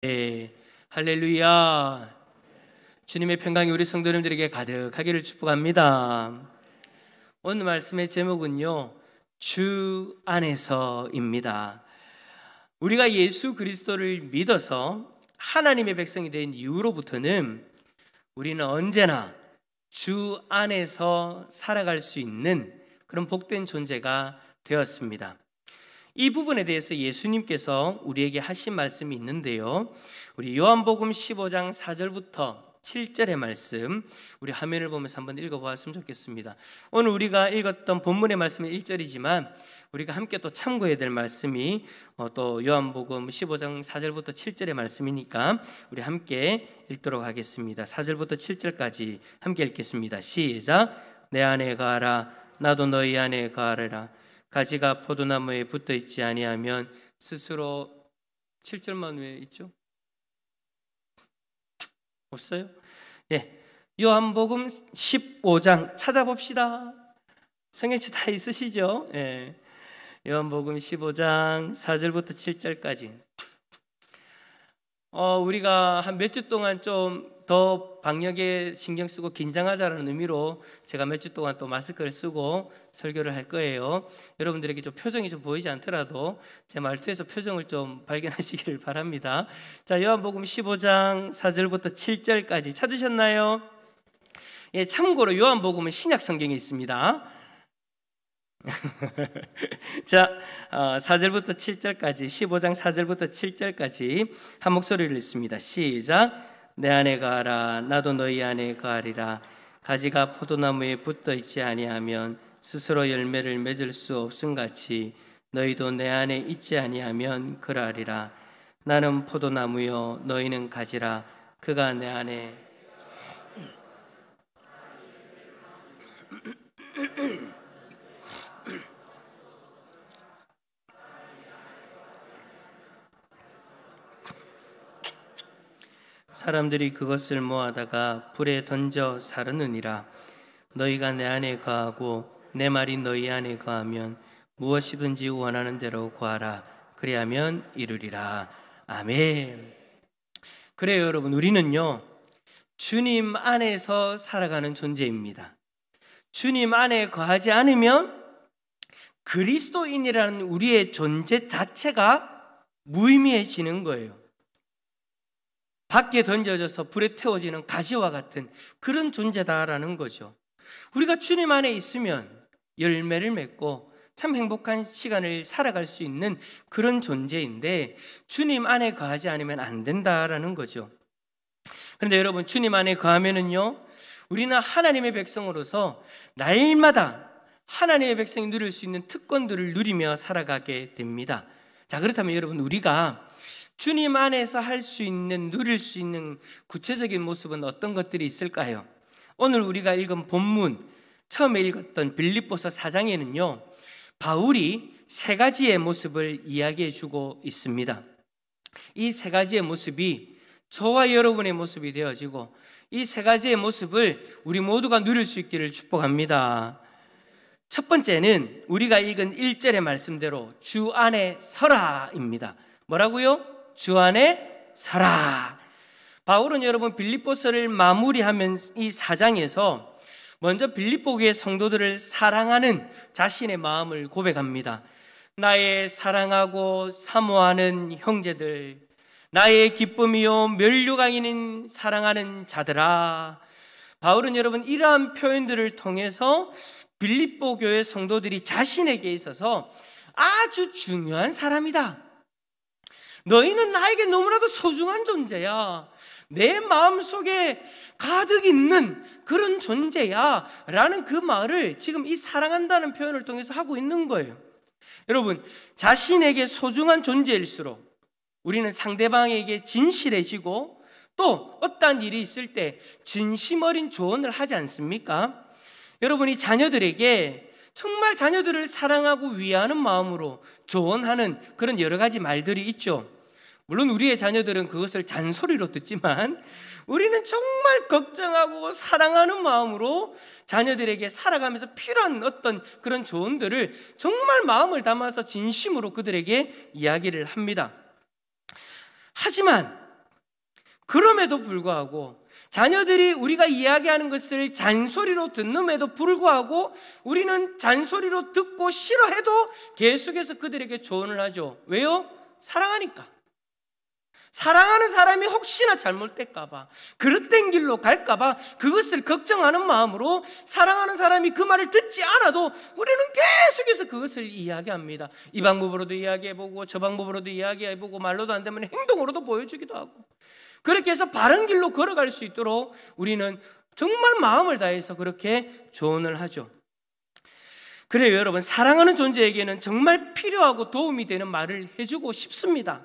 네, 할렐루야. 주님의 평강이 우리 성도님들에게 가득하기를 축복합니다. 오늘 말씀의 제목은요, 주 안에서입니다. 우리가 예수 그리스도를 믿어서 하나님의 백성이 된 이후로부터는 우리는 언제나 주 안에서 살아갈 수 있는 그런 복된 존재가 되었습니다. 이 부분에 대해서 예수님께서 우리에게 하신 말씀이 있는데요, 우리 요한복음 15장 4절부터 7절의 말씀, 우리 화면을 보면서 한번 읽어보았으면 좋겠습니다. 오늘 우리가 읽었던 본문의 말씀은 1절이지만 우리가 함께 또 참고해야 될 말씀이 또 요한복음 15장 4절부터 7절의 말씀이니까 우리 함께 읽도록 하겠습니다. 4절부터 7절까지 함께 읽겠습니다. 시작. 내 안에 거하라, 나도 너희 안에 거하리라. 가지가 포도나무에 붙어 있지 아니하면 스스로 7절만 왜 있죠? 없어요? 예, 요한복음 15장 찾아봅시다. 성경책 다 있으시죠? 예, 요한복음 15장 4절부터 7절까지. 우리가 한 몇 주 동안 좀 더 방역에 신경 쓰고 긴장하자는 의미로 제가 몇 주 동안 또 마스크를 쓰고 설교를 할 거예요. 여러분들에게 좀 표정이 좀 보이지 않더라도 제 말투에서 표정을 좀 발견하시기를 바랍니다. 자, 요한복음 15장 4절부터 7절까지 찾으셨나요? 예, 참고로 요한복음은 신약 성경에 있습니다. 자, 4절부터 7절까지, 15장 4절부터 7절까지 한 목소리를 읽습니다. 시작. 내 안에 거하라, 나도 너희 안에 거하리라. 가지가 포도나무에 붙어 있지 아니하면 스스로 열매를 맺을 수 없음같이 너희도 내 안에 있지 아니하면 그러하리라. 나는 포도나무요 너희는 가지라. 그가 내 안에 사람들이 그것을 모아다가 불에 던져 사르느니라. 너희가 내 안에 거하고 내 말이 너희 안에 거하면 무엇이든지 원하는 대로 구하라. 그리하면 이루리라. 아멘. 그래요, 여러분, 우리는요 주님 안에서 살아가는 존재입니다. 주님 안에 거하지 않으면 그리스도인이라는 우리의 존재 자체가 무의미해지는 거예요. 밖에 던져져서 불에 태워지는 가시와 같은 그런 존재다라는 거죠. 우리가 주님 안에 있으면 열매를 맺고 참 행복한 시간을 살아갈 수 있는 그런 존재인데 주님 안에 거하지 않으면 안 된다라는 거죠. 그런데 여러분, 주님 안에 거하면은요 우리는 하나님의 백성으로서 날마다 하나님의 백성이 누릴 수 있는 특권들을 누리며 살아가게 됩니다. 자, 그렇다면 여러분, 우리가 주님 안에서 할 수 있는, 누릴 수 있는 구체적인 모습은 어떤 것들이 있을까요? 오늘 우리가 읽은 본문, 처음에 읽었던 빌립보서 4장에는요 바울이 세 가지의 모습을 이야기해 주고 있습니다. 이 세 가지의 모습이 저와 여러분의 모습이 되어지고 이 세 가지의 모습을 우리 모두가 누릴 수 있기를 축복합니다. 첫 번째는 우리가 읽은 1절의 말씀대로 주 안에 서라입니다. 뭐라고요? 주 안에 서라. 바울은 여러분 빌립보서를 마무리하면 이 4장에서 먼저 빌립보 교회 성도들을 사랑하는 자신의 마음을 고백합니다. 나의 사랑하고 사모하는 형제들, 나의 기쁨이요 면류관인 사랑하는 자들아. 바울은 여러분 이러한 표현들을 통해서 빌립보 교회 성도들이 자신에게 있어서 아주 중요한 사람이다. 너희는 나에게 너무나도 소중한 존재야. 내 마음속에 가득 있는 그런 존재야 라는 그 말을 지금 이 사랑한다는 표현을 통해서 하고 있는 거예요. 여러분, 자신에게 소중한 존재일수록 우리는 상대방에게 진실해지고 또 어떠한 일이 있을 때 진심 어린 조언을 하지 않습니까? 여러분이 자녀들에게 정말 자녀들을 사랑하고 위하는 마음으로 조언하는 그런 여러 가지 말들이 있죠. 물론 우리의 자녀들은 그것을 잔소리로 듣지만 우리는 정말 걱정하고 사랑하는 마음으로 자녀들에게 살아가면서 필요한 어떤 그런 조언들을 정말 마음을 담아서 진심으로 그들에게 이야기를 합니다. 하지만 그럼에도 불구하고 자녀들이 우리가 이야기하는 것을 잔소리로 듣는에도 불구하고 우리는 잔소리로 듣고 싫어해도 계속해서 그들에게 조언을 하죠. 왜요? 사랑하니까. 사랑하는 사람이 혹시나 잘못될까봐, 그릇된 길로 갈까봐 그것을 걱정하는 마음으로 사랑하는 사람이 그 말을 듣지 않아도 우리는 계속해서 그것을 이야기합니다. 이 방법으로도 이야기해보고 저 방법으로도 이야기해보고 말로도 안 되면 행동으로도 보여주기도 하고, 그렇게 해서 바른 길로 걸어갈 수 있도록 우리는 정말 마음을 다해서 그렇게 조언을 하죠. 그래요, 여러분. 사랑하는 존재에게는 정말 필요하고 도움이 되는 말을 해주고 싶습니다.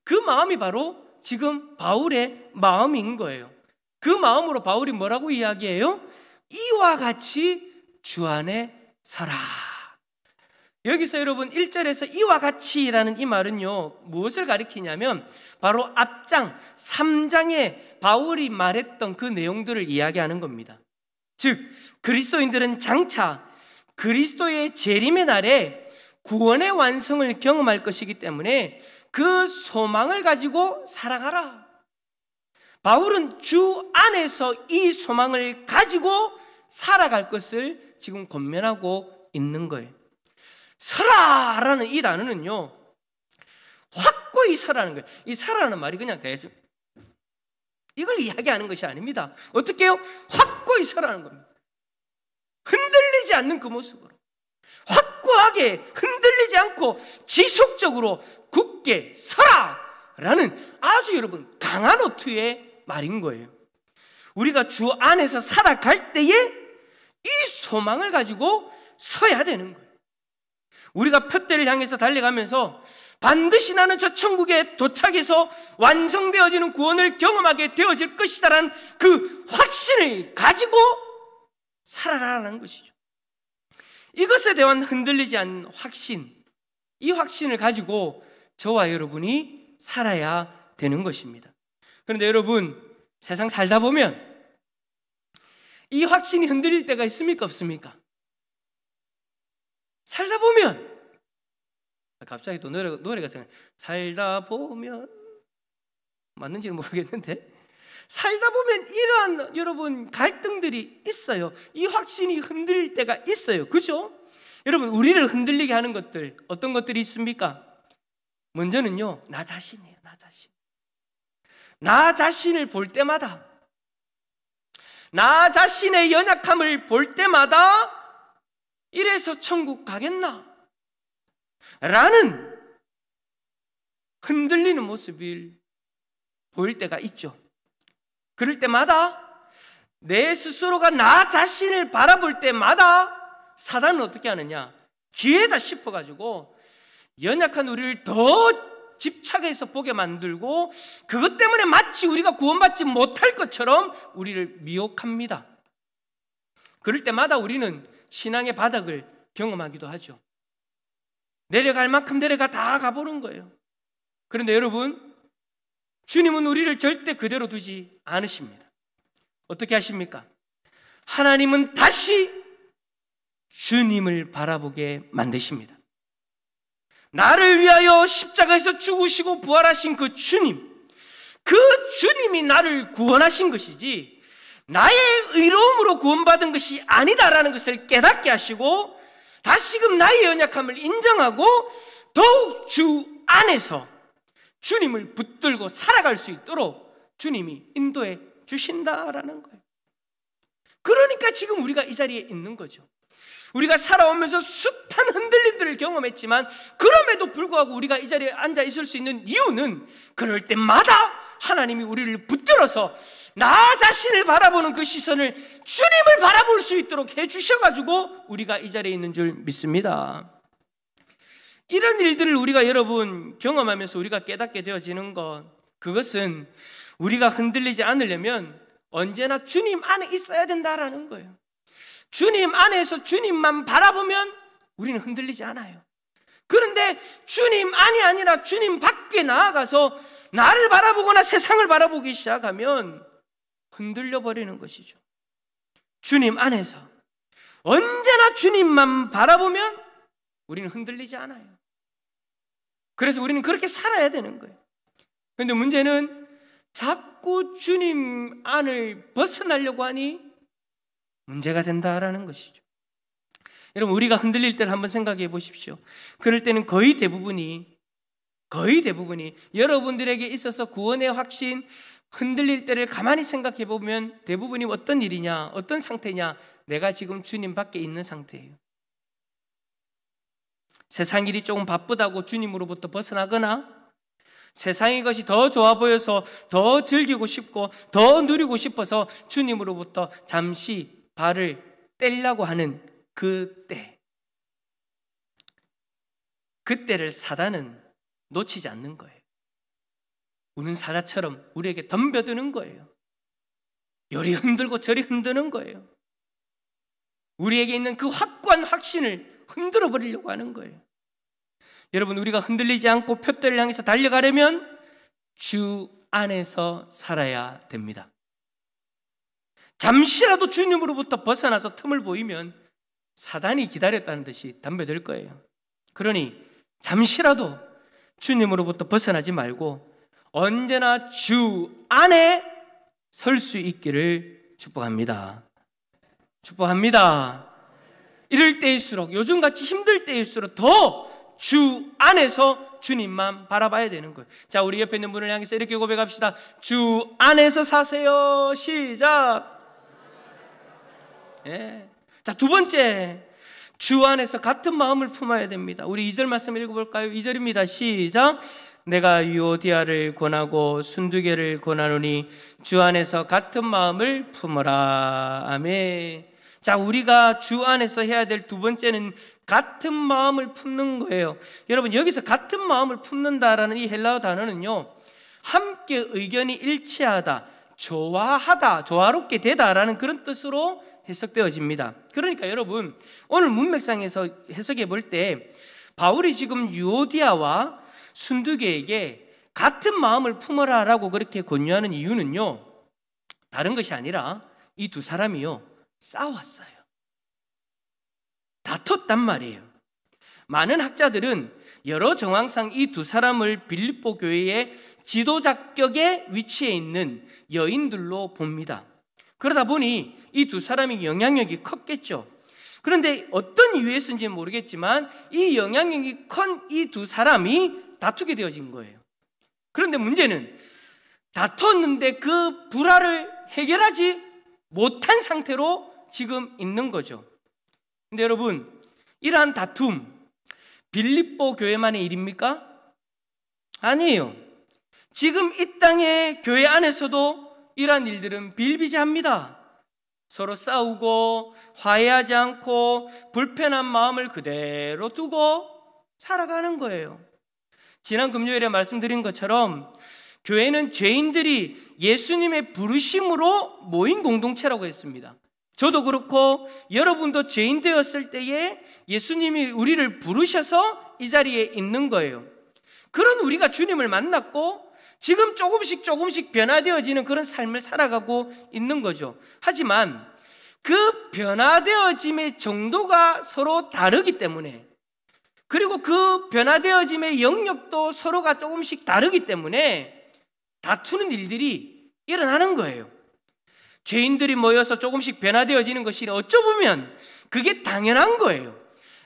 그 마음이 바로 지금 바울의 마음인 거예요. 그 마음으로 바울이 뭐라고 이야기해요? 이와 같이 주 안에 살아. 여기서 여러분 1절에서 이와 같이라는 이 말은요, 무엇을 가리키냐면 바로 앞장 3장에 바울이 말했던 그 내용들을 이야기하는 겁니다. 즉 그리스도인들은 장차 그리스도의 재림의 날에 구원의 완성을 경험할 것이기 때문에 그 소망을 가지고 살아가라. 바울은 주 안에서 이 소망을 가지고 살아갈 것을 지금 권면하고 있는 거예요. 서라라는 이 단어는요, 확고히 서라는 거예요. 이 서라는 말이 그냥 대충 이걸 이야기하는 것이 아닙니다. 어떻게 해요? 확고히 서라는 겁니다. 흔들리지 않는 그 모습으로 확고하게 흔들리지 않고 지속적으로 굳게 서라라는 아주 여러분 강한 어투의 말인 거예요. 우리가 주 안에서 살아갈 때에 이 소망을 가지고 서야 되는 거예요. 우리가 표대를 향해서 달려가면서 반드시 나는 저 천국에 도착해서 완성되어지는 구원을 경험하게 되어질 것이다라는 그 확신을 가지고 살아라는 것이죠. 이것에 대한 흔들리지 않는 확신, 이 확신을 가지고 저와 여러분이 살아야 되는 것입니다. 그런데 여러분, 세상 살다 보면 이 확신이 흔들릴 때가 있습니까? 없습니까? 살다 보면, 갑자기 또 노래가 생각나요. 살다 보면, 맞는지는 모르겠는데, 살다 보면 이러한 여러분 갈등들이 있어요. 이 확신이 흔들릴 때가 있어요. 그죠? 여러분, 우리를 흔들리게 하는 것들, 어떤 것들이 있습니까? 먼저는요, 나 자신이에요. 나 자신. 나 자신을 볼 때마다, 나 자신의 연약함을 볼 때마다 이래서 천국 가겠나? 라는 흔들리는 모습을 보일 때가 있죠. 그럴 때마다 내 스스로가 나 자신을 바라볼 때마다 사단은 어떻게 하느냐? 기회다 싶어가지고 연약한 우리를 더 집착해서 보게 만들고 그것 때문에 마치 우리가 구원받지 못할 것처럼 우리를 미혹합니다. 그럴 때마다 우리는 신앙의 바닥을 경험하기도 하죠. 내려갈 만큼 내려가 다 가보는 거예요. 그런데 여러분, 주님은 우리를 절대 그대로 두지 않으십니다. 어떻게 하십니까? 하나님은 다시 주님을 바라보게 만드십니다. 나를 위하여 십자가에서 죽으시고 부활하신 그 주님, 그 주님이 나를 구원하신 것이지 나의 의로움으로 구원받은 것이 아니다라는 것을 깨닫게 하시고 다시금 나의 연약함을 인정하고 더욱 주 안에서 주님을 붙들고 살아갈 수 있도록 주님이 인도해 주신다라는 거예요. 그러니까 지금 우리가 이 자리에 있는 거죠. 우리가 살아오면서 숱한 흔들림들을 경험했지만 그럼에도 불구하고 우리가 이 자리에 앉아 있을 수 있는 이유는 그럴 때마다 하나님이 우리를 붙들어서 나 자신을 바라보는 그 시선을 주님을 바라볼 수 있도록 해주셔가지고 우리가 이 자리에 있는 줄 믿습니다. 이런 일들을 우리가 여러분 경험하면서 우리가 깨닫게 되어지는 것, 그것은 우리가 흔들리지 않으려면 언제나 주님 안에 있어야 된다라는 거예요. 주님 안에서 주님만 바라보면 우리는 흔들리지 않아요. 그런데 주님 안이 아니라 주님 밖에 나아가서 나를 바라보거나 세상을 바라보기 시작하면 흔들려 버리는 것이죠. 주님 안에서 언제나 주님만 바라보면 우리는 흔들리지 않아요. 그래서 우리는 그렇게 살아야 되는 거예요. 그런데 문제는 자꾸 자꾸 주님 안을 벗어나려고 하니 문제가 된다라는 것이죠. 여러분, 우리가 흔들릴 때를 한번 생각해 보십시오. 그럴 때는 거의 대부분이 여러분들에게 있어서 구원의 확신, 흔들릴 때를 가만히 생각해 보면 대부분이 어떤 일이냐, 어떤 상태냐, 내가 지금 주님 밖에 있는 상태예요. 세상 일이 조금 바쁘다고 주님으로부터 벗어나거나, 세상의 것이 더 좋아 보여서 더 즐기고 싶고 더 누리고 싶어서 주님으로부터 잠시 발을 떼려고 하는 그때를 사단은 놓치지 않는 거예요. 우는 사자처럼 우리에게 덤벼드는 거예요. 요리 흔들고 저리 흔드는 거예요. 우리에게 있는 그 확고한 확신을 흔들어 버리려고 하는 거예요. 여러분, 우리가 흔들리지 않고 표대를 향해서 달려가려면 주 안에서 살아야 됩니다. 잠시라도 주님으로부터 벗어나서 틈을 보이면 사단이 기다렸다는 듯이 덤벼들 거예요. 그러니 잠시라도 주님으로부터 벗어나지 말고 언제나 주 안에 설 수 있기를 축복합니다. 축복합니다. 이럴 때일수록, 요즘같이 힘들 때일수록 더 주 안에서 주님만 바라봐야 되는 거예요. 자, 우리 옆에 있는 분을 향해서 이렇게 고백합시다. 주 안에서 사세요. 시작. 예. 자, 두 번째, 주 안에서 같은 마음을 품어야 됩니다. 우리 2절 말씀 읽어볼까요? 2절입니다. 시작. 내가 유오디아를 권하고 순두개를 권하노니 주 안에서 같은 마음을 품어라. 아멘. 자, 우리가 주 안에서 해야 될 두 번째는 같은 마음을 품는 거예요. 여러분, 여기서 같은 마음을 품는다라는 이 헬라어 단어는요, 함께 의견이 일치하다, 조화하다, 조화롭게 되다라는 그런 뜻으로 해석되어집니다. 그러니까 여러분, 오늘 문맥상에서 해석해 볼 때 바울이 지금 유오디아와 순두개에게 같은 마음을 품어라라고 그렇게 권유하는 이유는요, 다른 것이 아니라 이 두 사람이요, 싸웠어요. 다퉜단 말이에요. 많은 학자들은 여러 정황상 이 두 사람을 빌립보 교회의 지도자격에 위치해 있는 여인들로 봅니다. 그러다 보니 이 두 사람이 영향력이 컸겠죠. 그런데 어떤 이유에서인지는 모르겠지만 이 영향력이 큰 이 두 사람이 다투게 되어진 거예요. 그런데 문제는 다퉜는데 그 불화를 해결하지 못한 상태로 지금 있는 거죠. 근데 여러분, 이러한 다툼 빌립보 교회만의 일입니까? 아니에요. 지금 이 땅의 교회 안에서도 이러한 일들은 비일비재합니다. 서로 싸우고 화해하지 않고 불편한 마음을 그대로 두고 살아가는 거예요. 지난 금요일에 말씀드린 것처럼 교회는 죄인들이 예수님의 부르심으로 모인 공동체라고 했습니다. 저도 그렇고 여러분도 죄인 되었을 때에 예수님이 우리를 부르셔서 이 자리에 있는 거예요. 그런 우리가 주님을 만났고 지금 조금씩 변화되어지는 그런 삶을 살아가고 있는 거죠. 하지만 그 변화되어짐의 정도가 서로 다르기 때문에, 그리고 그 변화되어짐의 영역도 서로가 조금씩 다르기 때문에 다투는 일들이 일어나는 거예요. 죄인들이 모여서 조금씩 변화되어지는 것이 어쩌보면 그게 당연한 거예요.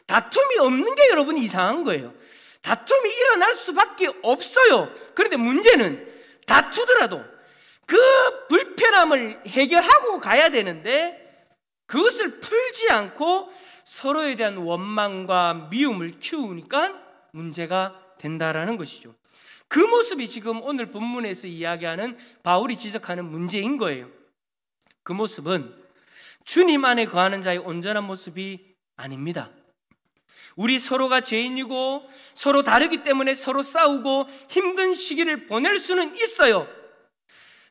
다툼이 없는 게 여러분 이상한 거예요. 다툼이 일어날 수밖에 없어요. 그런데 문제는 다투더라도 그 불편함을 해결하고 가야 되는데 그것을 풀지 않고 서로에 대한 원망과 미움을 키우니까 문제가 된다라는 것이죠. 그 모습이 지금 오늘 본문에서 이야기하는 바울이 지적하는 문제인 거예요. 그 모습은 주님 안에 거하는 자의 온전한 모습이 아닙니다. 우리 서로가 죄인이고 서로 다르기 때문에 서로 싸우고 힘든 시기를 보낼 수는 있어요.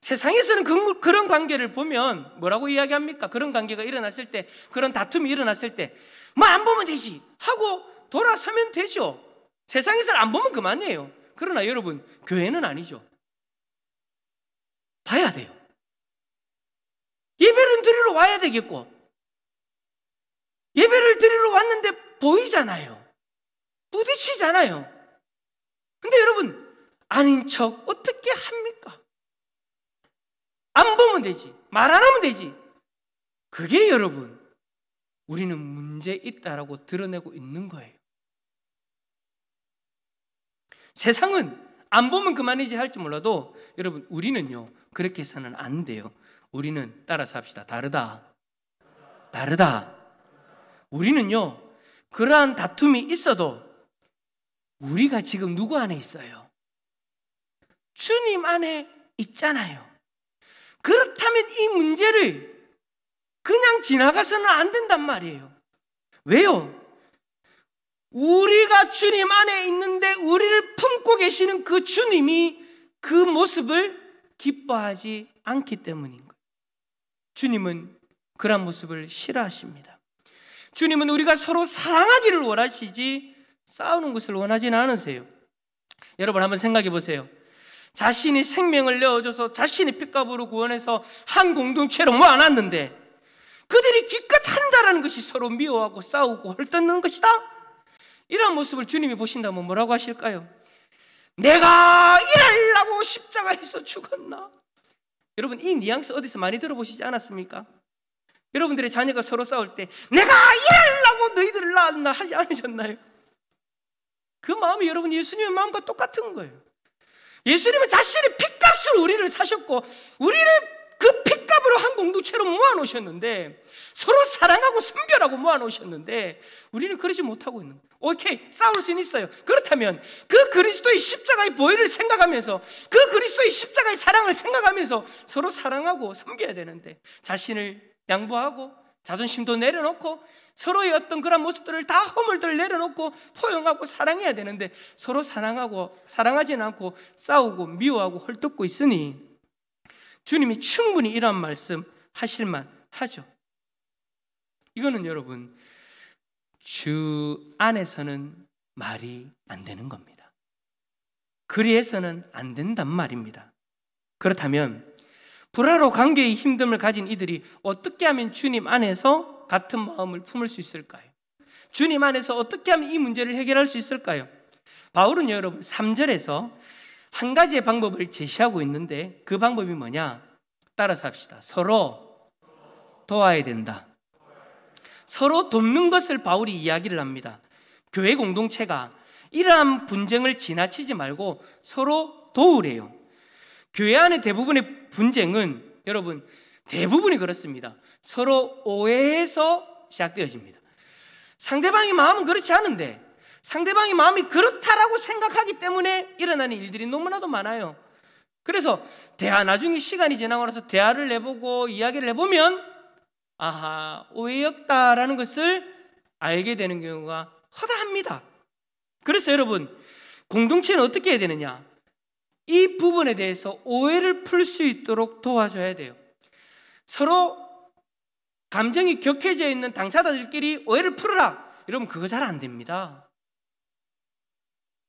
세상에서는 그런 관계를 보면 뭐라고 이야기합니까? 그런 관계가 일어났을 때, 그런 다툼이 일어났을 때 뭐 안 보면 되지 하고 돌아서면 되죠. 세상에서는 안 보면 그만이에요. 그러나 여러분, 교회는 아니죠. 봐야 돼요. 예배를 드리러 와야 되겠고, 예배를 드리러 왔는데 보이잖아요. 부딪히잖아요. 근데 여러분, 아닌 척 어떻게 합니까? 기도하면 되지, 말 안 하면 되지. 그게 여러분, 우리는 문제 있다라고 드러내고 있는 거예요. 세상은 안 보면 그만이지 할지 몰라도 여러분, 우리는요 그렇게 해서는 안 돼요. 우리는 따라서 합시다. 다르다. 우리는요 그러한 다툼이 있어도 우리가 지금 누구 안에 있어요? 주님 안에 있잖아요. 그렇다면 이 문제를 그냥 지나가서는 안 된단 말이에요. 왜요? 우리가 주님 안에 있는데 우리를 품고 계시는 그 주님이 그 모습을 기뻐하지 않기 때문인 거예요. 주님은 그런 모습을 싫어하십니다. 주님은 우리가 서로 사랑하기를 원하시지 싸우는 것을 원하지는 않으세요. 여러분 한번 생각해 보세요. 자신이 생명을 내어줘서 자신의 핏값으로 구원해서 한 공동체로 모아놨는데 그들이 기껏 한다라는 것이 서로 미워하고 싸우고 헐뜯는 것이다. 이런 모습을 주님이 보신다면 뭐라고 하실까요? 내가 이러려고 십자가에서 죽었나? 여러분 이 뉘앙스 어디서 많이 들어보시지 않았습니까? 여러분들의 자녀가 서로 싸울 때 내가 이러려고 너희들을 낳았나 하지 않으셨나요? 그 마음이 여러분 예수님의 마음과 똑같은 거예요. 예수님은 자신의 핏값으로 우리를 사셨고 우리를 그 핏값으로 한 공동체로 모아놓으셨는데 서로 사랑하고 섬겨라고 모아놓으셨는데 우리는 그러지 못하고 있는 거예요. 오케이, 싸울 수는 있어요. 그렇다면 그 그리스도의 십자가의 보혈을 생각하면서 그 그리스도의 십자가의 사랑을 생각하면서 서로 사랑하고 섬겨야 되는데 자신을 양보하고 자존심도 내려놓고 서로의 어떤 그런 모습들을 다 허물들을 내려놓고 포용하고 사랑해야 되는데 서로 사랑하지는 않고 싸우고 미워하고 헐뜯고 있으니 주님이 충분히 이런 말씀 하실만 하죠. 이거는 여러분 주 안에서는 말이 안 되는 겁니다. 그리해서는 안 된단 말입니다. 그렇다면 불화로 관계의 힘듦을 가진 이들이 어떻게 하면 주님 안에서 같은 마음을 품을 수 있을까요? 주님 안에서 어떻게 하면 이 문제를 해결할 수 있을까요? 바울은 여러분 3절에서 한 가지의 방법을 제시하고 있는데 그 방법이 뭐냐? 따라서 합시다. 서로 도와야 된다. 서로 돕는 것을 바울이 이야기를 합니다. 교회 공동체가 이러한 분쟁을 지나치지 말고 서로 도우래요. 교회 안에 대부분의 분쟁은 여러분 대부분이 그렇습니다. 서로 오해해서 시작되어집니다. 상대방의 마음은 그렇지 않은데 상대방의 마음이 그렇다라고 생각하기 때문에 일어나는 일들이 너무나도 많아요. 그래서 나중에 시간이 지나고 나서 대화를 해보고 이야기를 해보면 아하, 오해였다라는 것을 알게 되는 경우가 허다합니다. 그래서 여러분 공동체는 어떻게 해야 되느냐? 이 부분에 대해서 오해를 풀 수 있도록 도와줘야 돼요. 서로 감정이 격해져 있는 당사자들끼리 오해를 풀어라. 여러분 그거 잘 안 됩니다.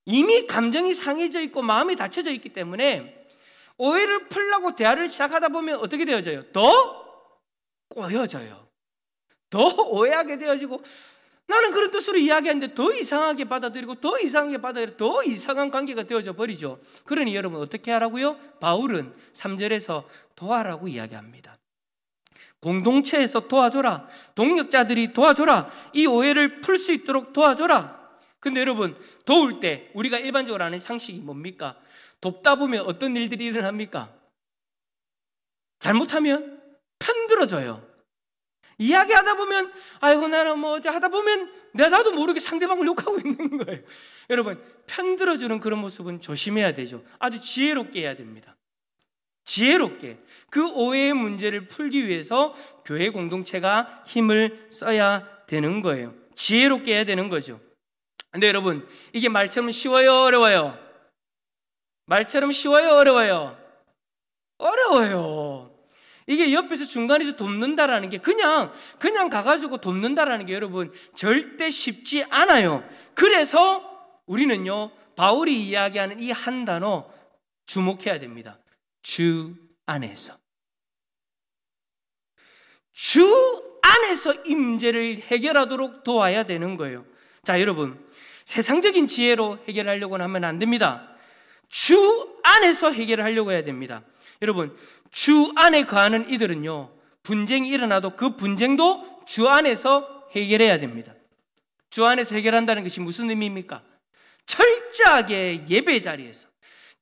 이미 감정이 상해져 있고 마음이 닫혀져 있기 때문에 오해를 풀려고 대화를 시작하다 보면 어떻게 되어져요? 더 꼬여져요. 더 오해하게 되어지고 나는 그런 뜻으로 이야기하는데 더 이상하게 받아들이고 더 이상하게 받아들이고 더 이상한 관계가 되어져 버리죠. 그러니 여러분 어떻게 하라고요? 바울은 3절에서 도와라고 이야기합니다. 공동체에서 도와줘라. 동역자들이 도와줘라. 이 오해를 풀 수 있도록 도와줘라. 근데 여러분 도울 때 우리가 일반적으로 아는 상식이 뭡니까? 돕다 보면 어떤 일들이 일어납니까? 잘못하면 편들어져요. 이야기하다 보면 아이고 나는 뭐 하다 보면 나도 모르게 상대방을 욕하고 있는 거예요. 여러분 편들어주는 그런 모습은 조심해야 되죠. 아주 지혜롭게 해야 됩니다. 지혜롭게 그 오해의 문제를 풀기 위해서 교회 공동체가 힘을 써야 되는 거예요. 지혜롭게 해야 되는 거죠. 근데 여러분 이게 말처럼 쉬워요? 어려워요? 말처럼 쉬워요? 어려워요? 어려워요. 이게 옆에서 중간에서 돕는다라는 게 그냥 가가지고 돕는다라는 게 여러분 절대 쉽지 않아요. 그래서 우리는요 바울이 이야기하는 이 한 단어 주목해야 됩니다. 주 안에서. 주 안에서 이 문제를 해결하도록 도와야 되는 거예요. 자 여러분 세상적인 지혜로 해결하려고 하면 안 됩니다. 주 안에서 해결하려고 해야 됩니다. 여러분, 주 안에 거하는 이들은요, 분쟁이 일어나도 그 분쟁도 주 안에서 해결해야 됩니다. 주 안에서 해결한다는 것이 무슨 의미입니까? 철저하게 예배 자리에서,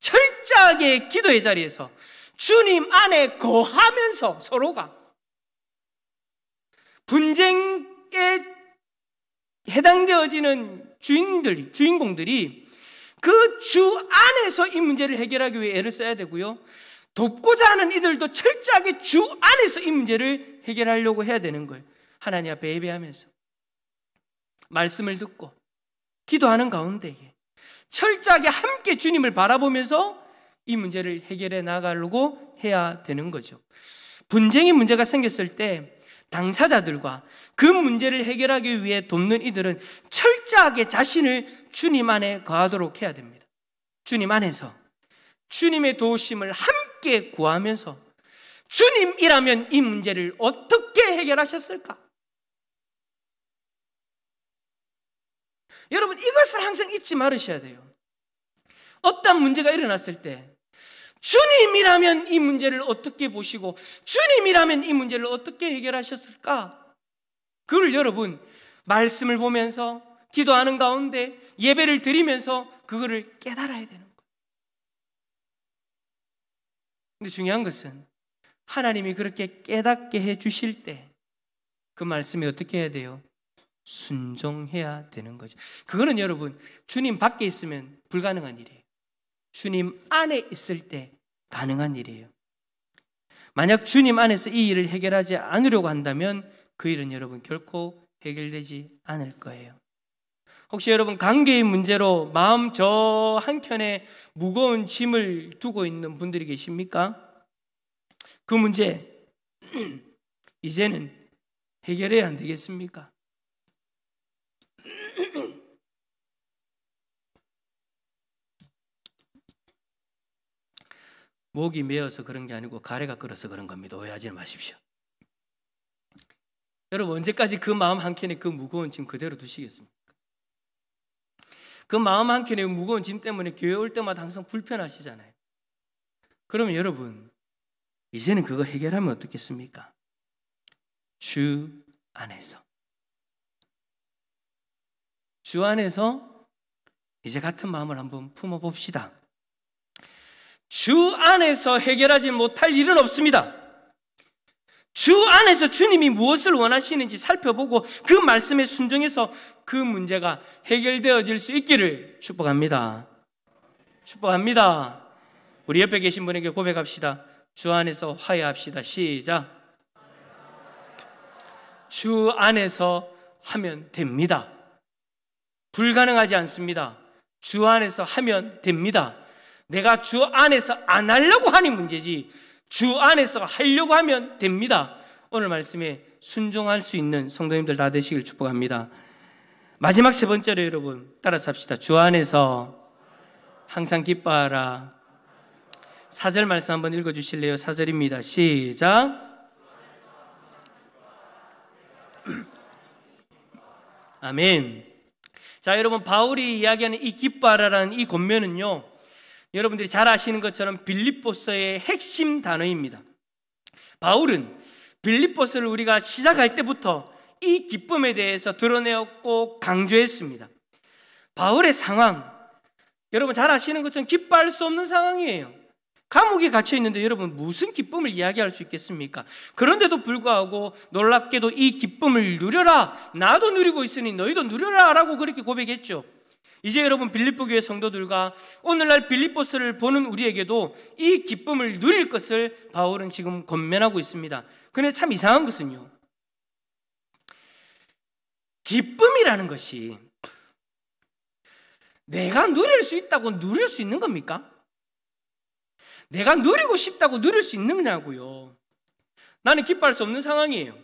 철저하게 기도의 자리에서 주님 안에 거하면서 서로가 분쟁에 해당되어지는 주인공들이 그 주 안에서 이 문제를 해결하기 위해 애를 써야 되고요, 돕고자 하는 이들도 철저하게 주 안에서 이 문제를 해결하려고 해야 되는 거예요. 하나님 앞에 예배하면서 말씀을 듣고 기도하는 가운데에 철저하게 함께 주님을 바라보면서 이 문제를 해결해 나가려고 해야 되는 거죠. 분쟁의 문제가 생겼을 때 당사자들과 그 문제를 해결하기 위해 돕는 이들은 철저하게 자신을 주님 안에 거하도록 해야 됩니다. 주님 안에서 주님의 도우심을 함께 구하면서 주님이라면 이 문제를 어떻게 해결하셨을까? 여러분, 이것을 항상 잊지 말으셔야 돼요. 어떤 문제가 일어났을 때 주님이라면 이 문제를 어떻게 보시고 주님이라면 이 문제를 어떻게 해결하셨을까? 그걸 여러분 말씀을 보면서 기도하는 가운데 예배를 드리면서 그거를 깨달아야 되는 거예요. 근데 중요한 것은 하나님이 그렇게 깨닫게 해 주실 때 그 말씀에 어떻게 해야 돼요? 순종해야 되는 거죠. 그거는 여러분 주님 밖에 있으면 불가능한 일이에요. 주님 안에 있을 때 가능한 일이에요. 만약 주님 안에서 이 일을 해결하지 않으려고 한다면 그 일은 여러분 결코 해결되지 않을 거예요. 혹시 여러분 관계의 문제로 마음 저 한켠에 무거운 짐을 두고 있는 분들이 계십니까? 그 문제 이제는 해결해야 안 되겠습니까? 목이 메어서 그런 게 아니고 가래가 끓어서 그런 겁니다. 오해하지 마십시오. 여러분, 언제까지 그 마음 한켠에 그 무거운 짐 그대로 두시겠습니까? 그 마음 한켠에 무거운 짐 때문에 교회 올 때마다 항상 불편하시잖아요. 그러면 여러분, 이제는 그거 해결하면 어떻겠습니까? 주 안에서. 주 안에서 이제 같은 마음을 한번 품어봅시다. 주 안에서 해결하지 못할 일은 없습니다. 주 안에서 주님이 무엇을 원하시는지 살펴보고 그 말씀에 순종해서 그 문제가 해결되어질 수 있기를 축복합니다. 축복합니다. 우리 옆에 계신 분에게 고백합시다. 주 안에서 화해합시다. 시작. 주 안에서 하면 됩니다. 불가능하지 않습니다. 주 안에서 하면 됩니다. 내가 주 안에서 안 하려고 하는 문제지 주 안에서 하려고 하면 됩니다. 오늘 말씀에 순종할 수 있는 성도님들 다 되시길 축복합니다. 마지막 세 번째로 여러분 따라서 합시다. 주 안에서 항상 기뻐하라. 4절 말씀 한번 읽어주실래요? 4절입니다. 시작. 아멘. 자, 여러분, 바울이 이야기하는 이 기뻐하라라는 이 권면은요, 여러분들이 잘 아시는 것처럼 빌립보서의 핵심 단어입니다. 바울은 빌립보서를 우리가 시작할 때부터 이 기쁨에 대해서 드러내었고 강조했습니다. 바울의 상황, 여러분 잘 아시는 것처럼 기뻐할 수 없는 상황이에요. 감옥에 갇혀 있는데 여러분 무슨 기쁨을 이야기할 수 있겠습니까? 그런데도 불구하고 놀랍게도 이 기쁨을 누려라, 나도 누리고 있으니 너희도 누려라 라고 그렇게 고백했죠. 이제 여러분 빌립보 교회 성도들과 오늘날 빌립보서를 보는 우리에게도 이 기쁨을 누릴 것을 바울은 지금 권면하고 있습니다. 그런데 참 이상한 것은요, 기쁨이라는 것이 내가 누릴 수 있다고 누릴 수 있는 겁니까? 내가 누리고 싶다고 누릴 수 있느냐고요. 나는 기뻐할 수 없는 상황이에요.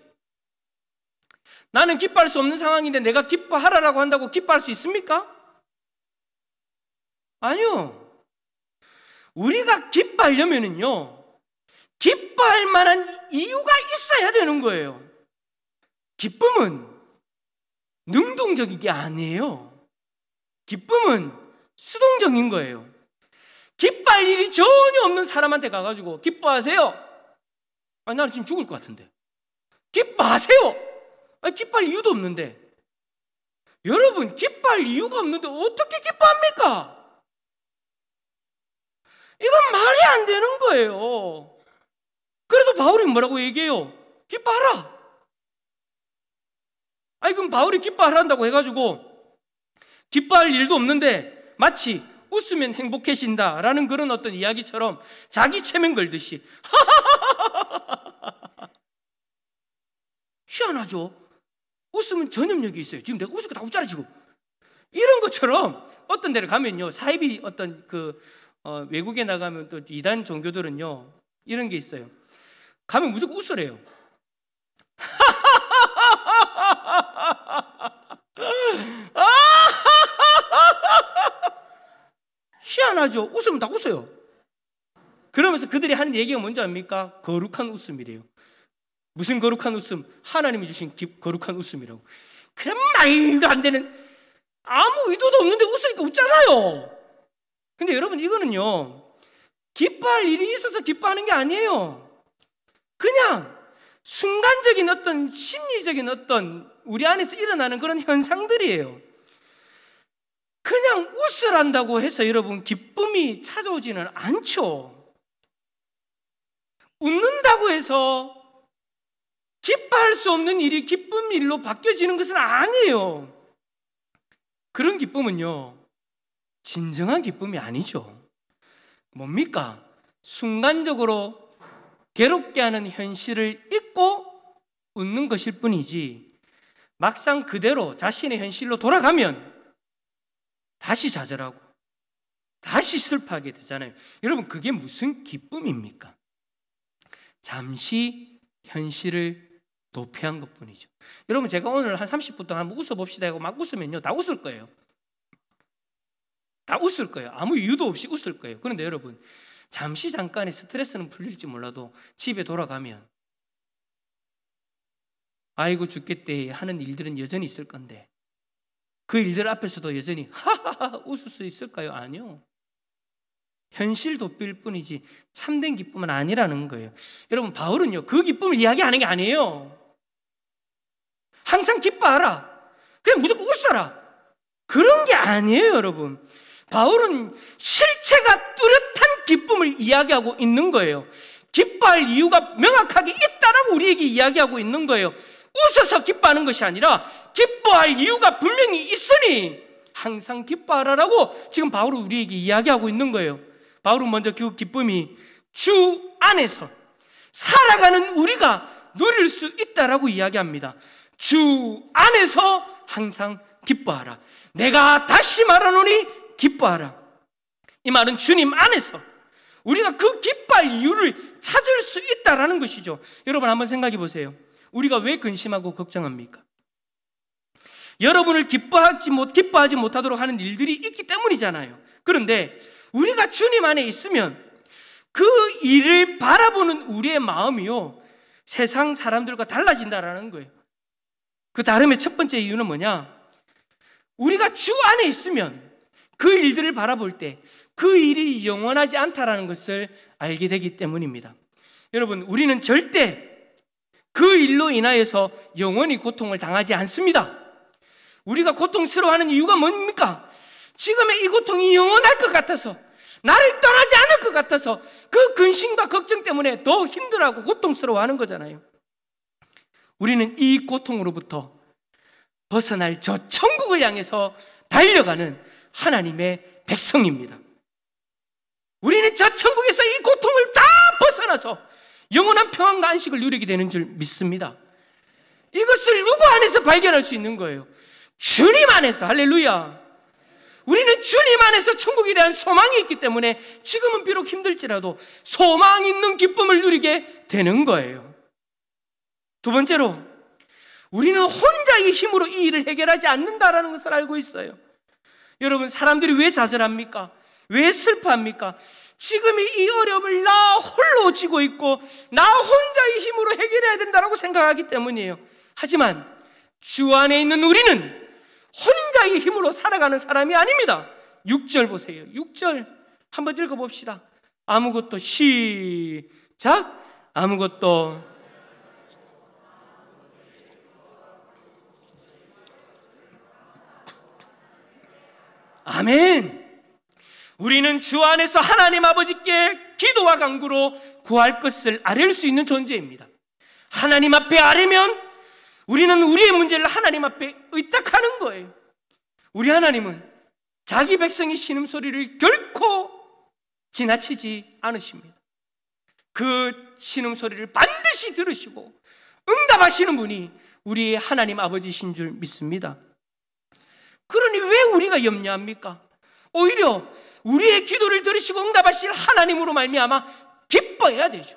나는 기뻐할 수 없는 상황인데 내가 기뻐하라고 한다고 기뻐할 수 있습니까? 아니요. 우리가 기뻐하려면은요, 기뻐할 만한 이유가 있어야 되는 거예요. 기쁨은 능동적인 게 아니에요. 기쁨은 수동적인 거예요. 기뻐할 일이 전혀 없는 사람한테 가가지고 기뻐하세요? 아니, 나는 지금 죽을 것 같은데. 기뻐하세요? 아니, 기뻐할 이유도 없는데. 여러분, 기뻐할 이유가 없는데 어떻게 기뻐합니까? 이건 말이 안 되는 거예요. 그래도 바울이 뭐라고 얘기해요? 기뻐하라. 아니, 그럼 바울이 기뻐하란다고 해가지고 기뻐할 일도 없는데 마치 웃으면 행복해진다라는 그런 어떤 이야기처럼 자기 체면 걸듯이 희한하죠? 웃으면 전염력이 있어요. 지금 내가 웃을 거 다 웃잖아 지금. 이런 것처럼 어떤 데를 가면요, 사이비 어떤 외국에 나가면 또 이단 종교들은요 이런 게 있어요. 가면 무조건 웃으래요. 희한하죠? 웃으면 다 웃어요. 그러면서 그들이 하는 얘기가 뭔지 압니까? 거룩한 웃음이래요. 무슨 거룩한 웃음? 하나님이 주신 거룩한 웃음이라고. 그런 말도 안 되는, 아무 의도도 없는데 웃으니까 웃잖아요. 근데 여러분, 이거는요 기뻐할 일이 있어서 기뻐하는 게 아니에요. 그냥 순간적인 어떤 심리적인 어떤 우리 안에서 일어나는 그런 현상들이에요. 그냥 웃으란다고 해서 여러분 기쁨이 찾아오지는 않죠. 웃는다고 해서 기뻐할 수 없는 일이 기쁨 일로 바뀌어지는 것은 아니에요. 그런 기쁨은요 진정한 기쁨이 아니죠. 뭡니까? 순간적으로 괴롭게 하는 현실을 잊고 웃는 것일 뿐이지, 막상 그대로 자신의 현실로 돌아가면 다시 좌절하고 다시 슬퍼하게 되잖아요. 여러분, 그게 무슨 기쁨입니까? 잠시 현실을 도피한 것뿐이죠. 여러분, 제가 오늘 한 30분 동안 한번 웃어봅시다 하고 막 웃으면요 다 웃을 거예요. 다 웃을 거예요. 아무 이유도 없이 웃을 거예요. 그런데 여러분, 잠시 잠깐의 스트레스는 풀릴지 몰라도 집에 돌아가면 아이고 죽겠대 하는 일들은 여전히 있을 건데, 그 일들 앞에서도 여전히 하하하 웃을 수 있을까요? 아니요. 현실 도피일 뿐이지 참된 기쁨은 아니라는 거예요. 여러분, 바울은요 그 기쁨을 이야기하는 게 아니에요. 항상 기뻐하라, 그냥 무조건 웃어라, 그런 게 아니에요. 여러분, 바울은 실체가 뚜렷한 기쁨을 이야기하고 있는 거예요. 기뻐할 이유가 명확하게 있다라고 우리에게 이야기하고 있는 거예요. 웃어서 기뻐하는 것이 아니라 기뻐할 이유가 분명히 있으니 항상 기뻐하라라고 지금 바울은 우리에게 이야기하고 있는 거예요. 바울은 먼저 그 기쁨이 주 안에서 살아가는 우리가 누릴 수 있다라고 이야기합니다. 주 안에서 항상 기뻐하라. 내가 다시 말하노니 기뻐하라. 이 말은 주님 안에서 우리가 그 기뻐할 이유를 찾을 수 있다라는 것이죠. 여러분, 한번 생각해 보세요. 우리가 왜 근심하고 걱정합니까? 여러분을 기뻐하지 못하도록 하는 일들이 있기 때문이잖아요. 그런데 우리가 주님 안에 있으면 그 일을 바라보는 우리의 마음이요 세상 사람들과 달라진다라는 거예요. 그 다름의 첫 번째 이유는 뭐냐? 우리가 주 안에 있으면 그 일들을 바라볼 때 그 일이 영원하지 않다라는 것을 알게 되기 때문입니다. 여러분, 우리는 절대 그 일로 인하여서 영원히 고통을 당하지 않습니다. 우리가 고통스러워하는 이유가 뭡니까? 지금의 이 고통이 영원할 것 같아서, 나를 떠나지 않을 것 같아서 그 근심과 걱정 때문에 더 힘들어하고 고통스러워하는 거잖아요. 우리는 이 고통으로부터 벗어날 저 천국을 향해서 달려가는 하나님의 백성입니다. 우리는 저 천국에서 이 고통을 다 벗어나서 영원한 평안과 안식을 누리게 되는 줄 믿습니다. 이것을 누구 안에서 발견할 수 있는 거예요? 주님 안에서. 할렐루야. 우리는 주님 안에서 천국에 대한 소망이 있기 때문에 지금은 비록 힘들지라도 소망 있는 기쁨을 누리게 되는 거예요. 두 번째로, 우리는 혼자의 힘으로 이 일을 해결하지 않는다라는 것을 알고 있어요. 여러분, 사람들이 왜 좌절합니까? 왜 슬퍼합니까? 지금의 이 어려움을 나 홀로 지고 있고 나 혼자의 힘으로 해결해야 된다고 생각하기 때문이에요. 하지만 주 안에 있는 우리는 혼자의 힘으로 살아가는 사람이 아닙니다. 6절 보세요. 6절 한번 읽어봅시다. 아무것도 시작. 아무것도. 아멘. 우리는 주 안에서 하나님 아버지께 기도와 간구로 구할 것을 아뢰 수 있는 존재입니다. 하나님 앞에 아뢰면 우리는 우리의 문제를 하나님 앞에 의탁하는 거예요. 우리 하나님은 자기 백성의 신음소리를 결코 지나치지 않으십니다. 그 신음소리를 반드시 들으시고 응답하시는 분이 우리의 하나님 아버지신 줄 믿습니다. 그러니 왜 우리가 염려합니까? 오히려 우리의 기도를 들으시고 응답하실 하나님으로 말미암아 기뻐해야 되죠.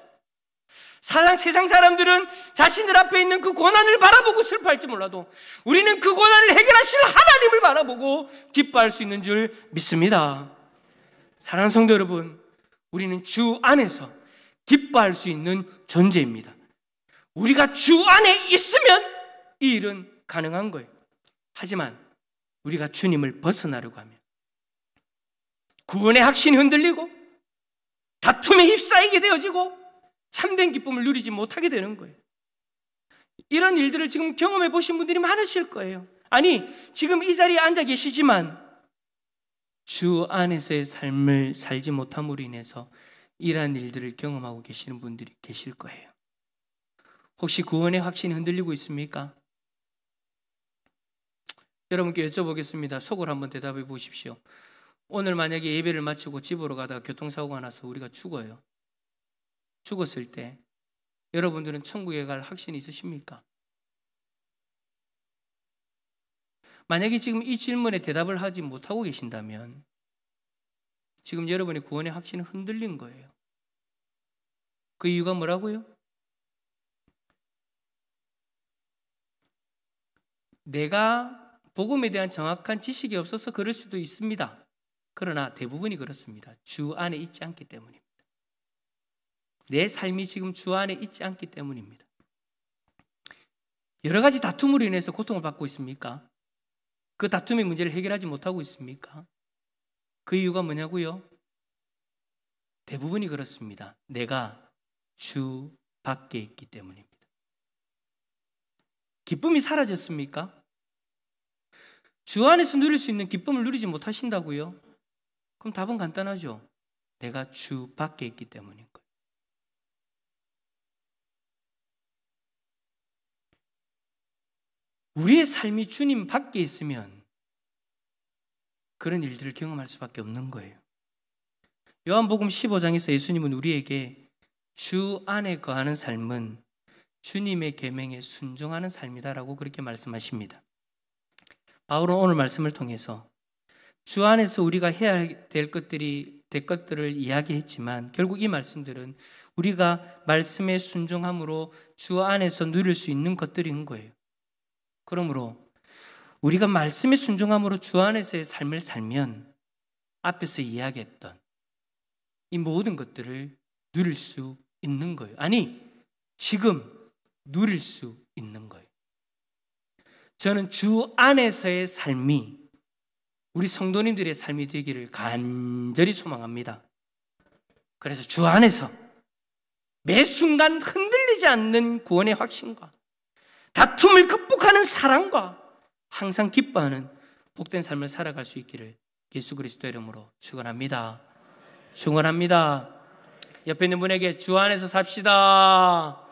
세상 사람들은 자신들 앞에 있는 그 고난을 바라보고 슬퍼할지 몰라도 우리는 그 고난을 해결하실 하나님을 바라보고 기뻐할 수 있는 줄 믿습니다. 사랑하는 성도 여러분, 우리는 주 안에서 기뻐할 수 있는 존재입니다. 우리가 주 안에 있으면 이 일은 가능한 거예요. 하지만 우리가 주님을 벗어나려고 하면 구원의 확신이 흔들리고 다툼에 휩싸이게 되어지고 참된 기쁨을 누리지 못하게 되는 거예요. 이런 일들을 지금 경험해 보신 분들이 많으실 거예요. 아니, 지금 이 자리에 앉아 계시지만 주 안에서의 삶을 살지 못함으로 인해서 이러한 일들을 경험하고 계시는 분들이 계실 거예요. 혹시 구원의 확신이 흔들리고 있습니까? 여러분께 여쭤보겠습니다. 속으로 한번 대답해 보십시오. 오늘 만약에 예배를 마치고 집으로 가다가 교통사고가 나서 우리가 죽어요. 죽었을 때 여러분들은 천국에 갈 확신이 있으십니까? 만약에 지금 이 질문에 대답을 하지 못하고 계신다면 지금 여러분의 구원의 확신은 흔들린 거예요. 그 이유가 뭐라고요? 내가 복음에 대한 정확한 지식이 없어서 그럴 수도 있습니다. 그러나 대부분이 그렇습니다. 주 안에 있지 않기 때문입니다. 내 삶이 지금 주 안에 있지 않기 때문입니다. 여러 가지 다툼으로 인해서 고통을 받고 있습니까? 그 다툼의 문제를 해결하지 못하고 있습니까? 그 이유가 뭐냐고요? 대부분이 그렇습니다. 내가 주 밖에 있기 때문입니다. 기쁨이 사라졌습니까? 주 안에서 누릴 수 있는 기쁨을 누리지 못하신다고요? 그럼 답은 간단하죠. 내가 주 밖에 있기 때문인 거예요. 우리의 삶이 주님 밖에 있으면 그런 일들을 경험할 수밖에 없는 거예요. 요한복음 15장에서 예수님은 우리에게 주 안에 거하는 삶은 주님의 계명에 순종하는 삶이다라고 그렇게 말씀하십니다. 바울은 오늘 말씀을 통해서 주 안에서 우리가 해야 될 것들을 이야기했지만 결국 이 말씀들은 우리가 말씀에 순종함으로 주 안에서 누릴 수 있는 것들인 거예요. 그러므로 우리가 말씀에 순종함으로 주 안에서의 삶을 살면 앞에서 이야기했던 이 모든 것들을 누릴 수 있는 거예요. 아니, 지금 누릴 수 있는 거예요. 저는 주 안에서의 삶이 우리 성도님들의 삶이 되기를 간절히 소망합니다. 그래서 주 안에서 매 순간 흔들리지 않는 구원의 확신과 다툼을 극복하는 사랑과 항상 기뻐하는 복된 삶을 살아갈 수 있기를 예수 그리스도의 이름으로 축원합니다. 축원합니다. 옆에 있는 분에게 주 안에서 삽시다.